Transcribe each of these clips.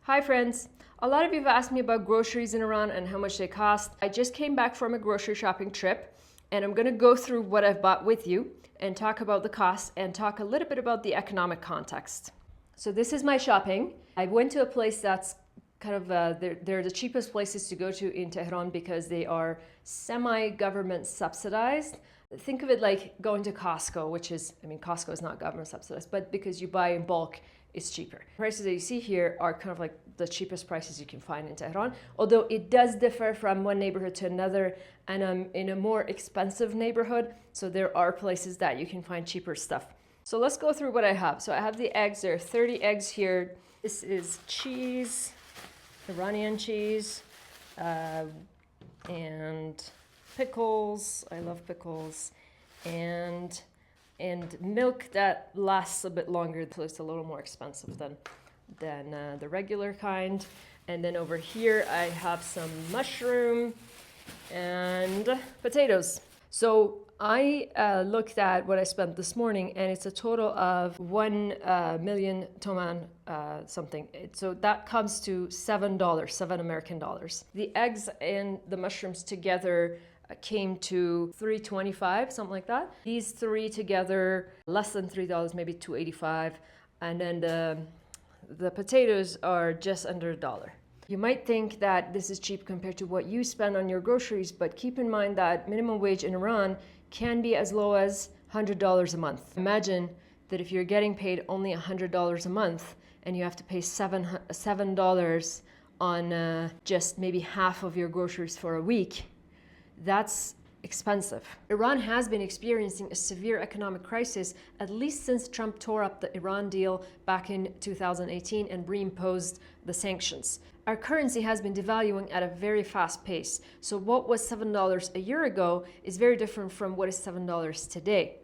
Hi friends! A lot of you have asked me about groceries in Iran and how much they cost. I just came back from a grocery shopping trip and I'm going to go through what I've bought with you and talk about the costs and talk a little bit about the economic context. So this is my shopping. I went to a place that's kind of, they're the cheapest places to go to in Tehran because they are semi-government subsidized. Think of it like going to Costco, which is, Costco is not government subsidized, but because you buy in bulk, it's cheaper. Prices that you see here are kind of like the cheapest prices you can find in Tehran, although it does differ from one neighborhood to another, and I'm in a more expensive neighborhood, so there are places that you can find cheaper stuff. So let's go through what I have. So I have the eggs. There are 30 eggs here. This is cheese, Iranian cheese, and pickles. I love pickles. And milk that lasts a bit longer, so it's a little more expensive than the regular kind. And then over here I have some mushroom and potatoes. So I looked at what I spent this morning, and it's a total of 1 million toman something. So that comes to $7, 7 American dollars. The eggs and the mushrooms together came to $3.25, something like that. These three together, less than $3, maybe $2.85. And then the potatoes are just under $1. You might think that this is cheap compared to what you spend on your groceries, but keep in mind that minimum wage in Iran can be as low as $100 a month. Imagine that if you're getting paid only $100 a month and you have to pay $7 on just maybe half of your groceries for a week, that's expensive. Iran has been experiencing a severe economic crisis at least since Trump tore up the Iran deal back in 2018 and reimposed the sanctions. Our currency has been devaluing at a very fast pace. So what was $7 a year ago is very different from what is $7 today.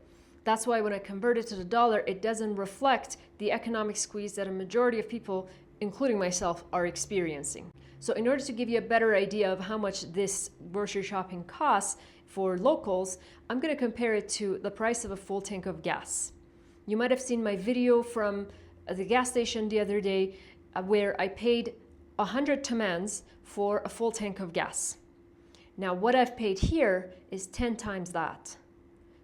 That's why when I convert it to the dollar, it doesn't reflect the economic squeeze that a majority of people, including myself, are experiencing. So in order to give you a better idea of how much this grocery shopping costs for locals, I'm going to compare it to the price of a full tank of gas. You might have seen my video from the gas station the other day where I paid 100 tomans for a full tank of gas. Now what I've paid here is 10 times that.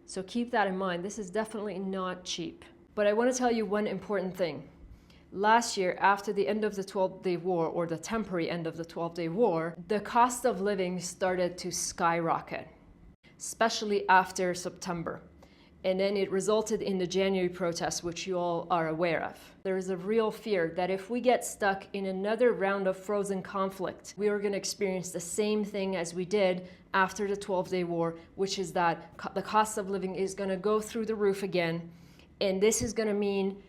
So keep that in mind. This is definitely not cheap. But I want to tell you one important thing. Last year, after the end of the 12-day war, or the temporary end of the 12-day war, the cost of living started to skyrocket, especially after September. And then it resulted in the January protests, which you all are aware of. There is a real fear that if we get stuck in another round of frozen conflict, we are going to experience the same thing as we did after the 12-day war, which is that the cost of living is going to go through the roof again. And this is going to mean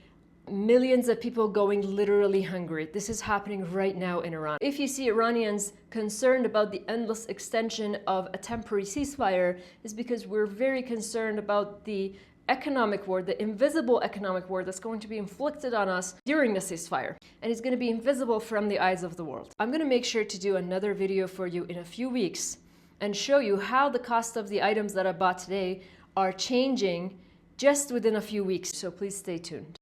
millions of people going literally hungry. This is happening right now in Iran. If you see Iranians concerned about the endless extension of a temporary ceasefire, it's because we're very concerned about the economic war, the invisible economic war that's going to be inflicted on us during the ceasefire. And it's going to be invisible from the eyes of the world. I'm going to make sure to do another video for you in a few weeks and show you how the cost of the items that I bought today are changing just within a few weeks. So please stay tuned.